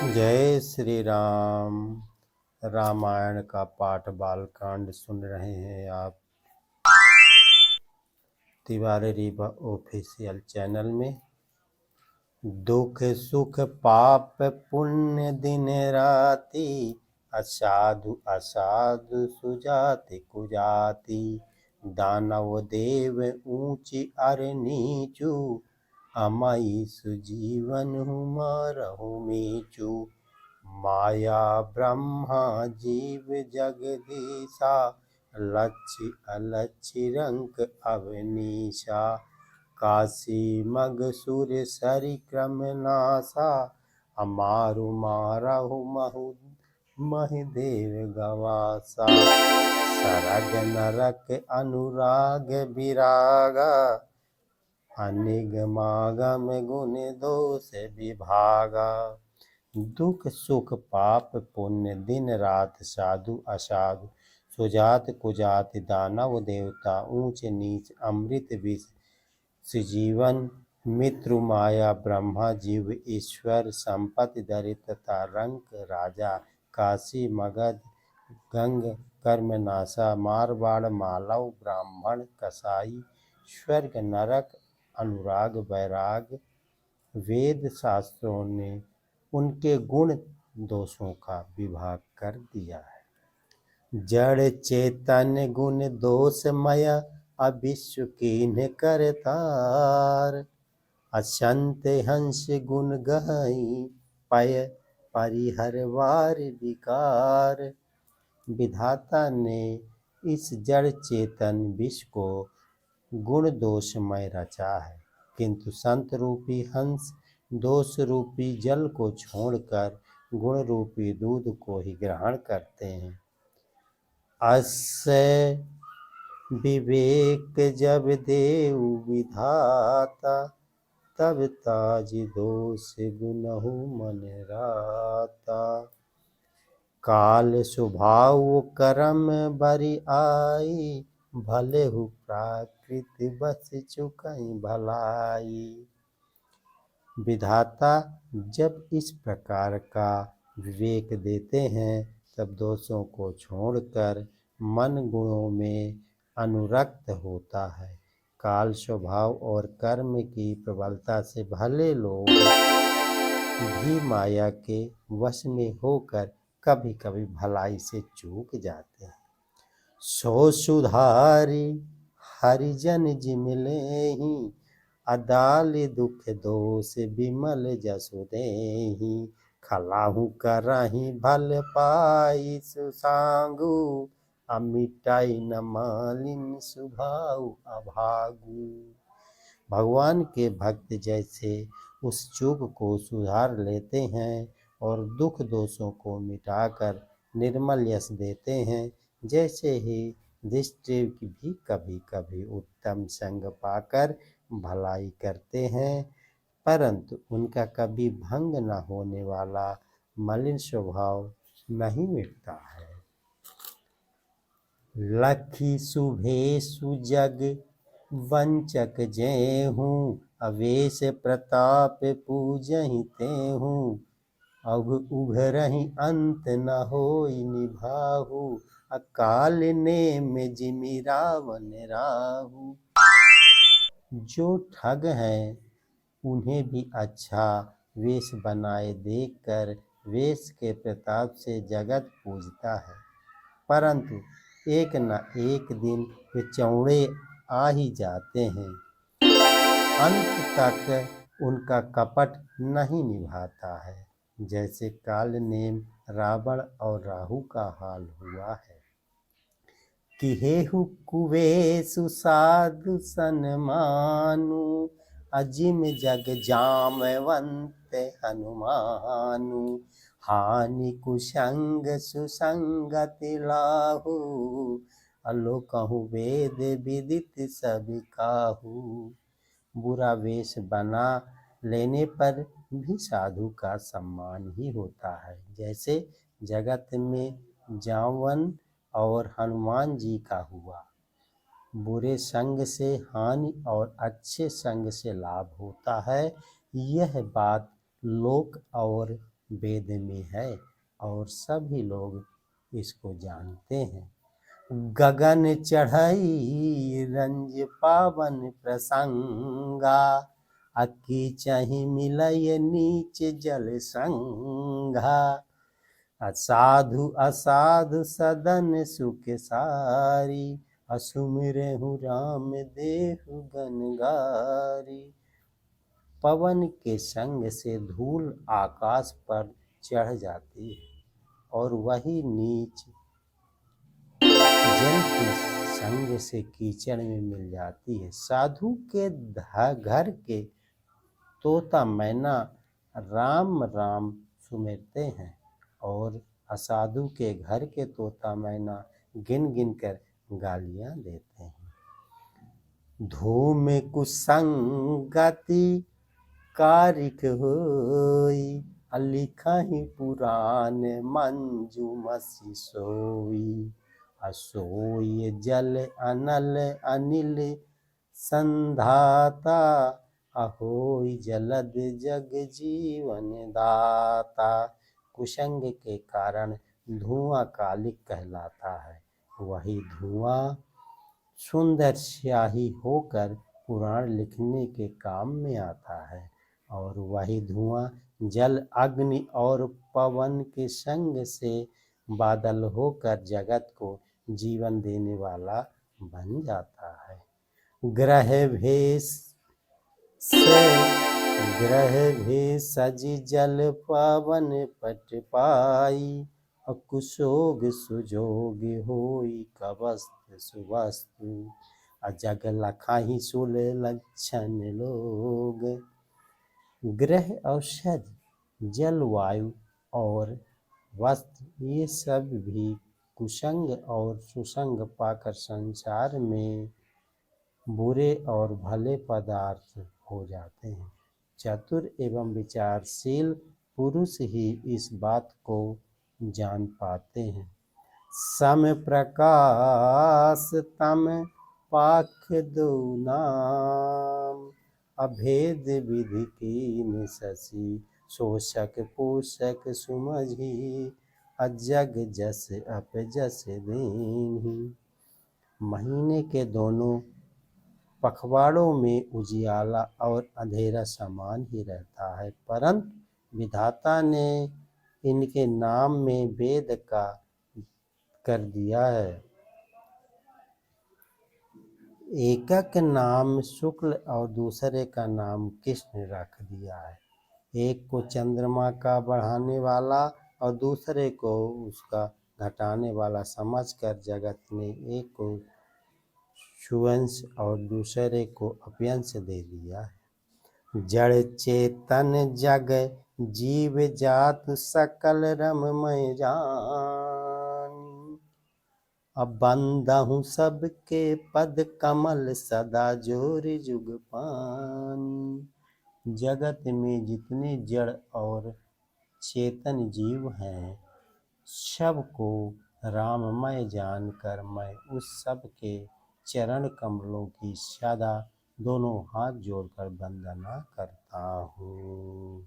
जय श्री राम। रामायण का पाठ बालकांड सुन रहे हैं आप तिवारी ऑफिशियल चैनल में। दुख सुख पाप पुण्य दिन राति, असाधु असाधु सुजाति कुजाति। दानव देव ऊंची अर नीचू, अमई सुजीवन मारहु मीचू। माया ब्रह्मा जीव जगदीशा, लक्ष्य अलक्ष्य रंक अवनीशा। काशी मग सुर सरि क्रम नासा, अमारु मारहु महिदेव गवासा। सरग नरक अनुराग विरागा, अनिगमागम गुण दोष विभागा। दुख सुख पाप पुण्य दिन रात, साधु असाधु सुजात कुजात। दानव देवता ऊंच नीच, अमृत विष सुजीवन मित्रु। माया ब्रह्मा जीव ईश्वर, संपत्ति दरिद्रता रंक राजा। काशी मगध गंग कर्मनाशा, मारवाड़ मालव ब्राह्मण कसाई। स्वर्ग नरक अनुराग वैराग। वेद शास्त्रों ने उनके गुण दोषों का विभाग कर दिया है। जड़ चेतन गुण दोषमय, अविश्व कीन्ह करतार। अशंत हंस गुण गहई, पय परिहर वार विकार। विधाता ने इस जड़ चेतन विश्व को गुण दोषमय रचा है, किंतु संत रूपी हंस दोष रूपी जल को छोड़कर गुण रूपी दूध को ही ग्रहण करते हैं। अस्य विवेक जब देव विधाता, तब ताज दोष गुनहु मन राता। काल स्वभाव करम बरि आई, भले हु प्राकृति बस चुकई भलाई। विधाता जब इस प्रकार का विवेक देते हैं, तब दोषों को छोड़कर मन गुणों में अनुरक्त होता है। काल स्वभाव और कर्म की प्रबलता से भले लोग भी माया के वश में होकर कभी कभी भलाई से चूक जाते हैं। सो सुधारी हरिजन जिमिलेहि, अदाल दुख दोष विमल जसु देहि। खलाहु करहि भल पाई सुसांगु, अमिटाई न मालिन सुभाउ अभागु। भगवान के भक्त जैसे उस चूक को सुधार लेते हैं और दुख दोषों को मिटाकर निर्मल यश देते हैं, जैसे ही दृष्टि भी कभी कभी उत्तम संग पाकर भलाई करते हैं, परंतु उनका कभी भंग न होने वाला मलिन स्वभाव नहीं मिटता है। लखी शुभेशु जग वंचक जेहूँ, अवेश प्रताप पूजहि तेहूँ। अब उभरहि अंत न होई निभाहु, अकाल नेम जिमि रावण राहु। जो ठग हैं उन्हें भी अच्छा वेश बनाए देखकर वेश के प्रताप से जगत पूजता है, परंतु एक न एक दिन वे चौड़े आ ही जाते हैं। अंत तक उनका कपट नहीं निभाता है, जैसे काल नेम रावण और राहु का हाल हुआ है। किहेहु कुवेशु साधु सन्मानु, अजिम जग जामवंत हनुमानु। हानि कुसंग सुसंगति लाहु, अलोकहु वेद विदित सब काहू। बुरा वेश बना लेने पर भी साधु का सम्मान ही होता है, जैसे जगत में जामवन और हनुमान जी का हुआ। बुरे संग से हानि और अच्छे संग से लाभ होता है, यह बात लोक और वेद में है और सभी लोग इसको जानते हैं। गगन चढ़ई रंज पावन प्रसंगा, अक्की चही मिलय नीच जल संगा। असाधु असाधु सदन सुख सारी, असुमिरहु राम देहु गनगारी। पवन के संग से धूल आकाश पर चढ़ जाती है और वही नीच जल के संग से कीचड़ में मिल जाती है। साधु के घर के तोता मैना राम राम सुमिरते हैं और असाधु के घर के तोता मैना गिन गिन कर गालियां देते हैं। धूम कुसंगति कारिक होई, लिखहि पुराण मंजुमसि सोई। असोई जल अनल अनिल संधाता, अहोई जलद जग जीवन दाता। कुसंग के कारण धुआं कालिक कहलाता है, वही धुआं सुंदर स्याही होकर पुराण लिखने के काम में आता है और वही धुआं जल अग्नि और पवन के संग से बादल होकर जगत को जीवन देने वाला बन जाता है। ग्रह भेष से ग्रह भेष सजी जल पवन पट पाई, कुशोग सुजोग होई कवस्त्र सुवस्तु। जग लखाही सुल लक्षण लोग। ग्रह औषध जल वायु और वस्त्र ये सब भी कुसंग और सुसंग पाकर संसार में बुरे और भले पदार्थ हो जाते हैं। चतुर एवं विचारशील पुरुष ही इस बात को जान पाते हैं। सम प्रकाश तम पाख दो नाम, अभेद विधि कीन शशि। शोषक पोषक सुमझी, अजग जस अपजस दीन्ही। महीने के दोनों पखवाड़ों में उजियाला और अंधेरा समान ही रहता है, परंतु विधाता ने इनके नाम में भेद का कर दिया है। एकक नाम शुक्ल और दूसरे का नाम कृष्ण रख दिया है। एक को चंद्रमा का बढ़ाने वाला और दूसरे को उसका घटाने वाला समझकर जगत ने एक को सुअंश और दूसरे को अपयंश दे दिया है। जड़ चेतन जग जीव जात सकल रममय जान, अब बंदहु सबके पद कमल सदा जोर जुग पानी। जगत में जितने जड़ और चेतन जीव हैं, सबको राममय जानकर मैं उस सब के चरण कमलों की सदा दोनों हाथ जोड़कर वंदना करता हूँ।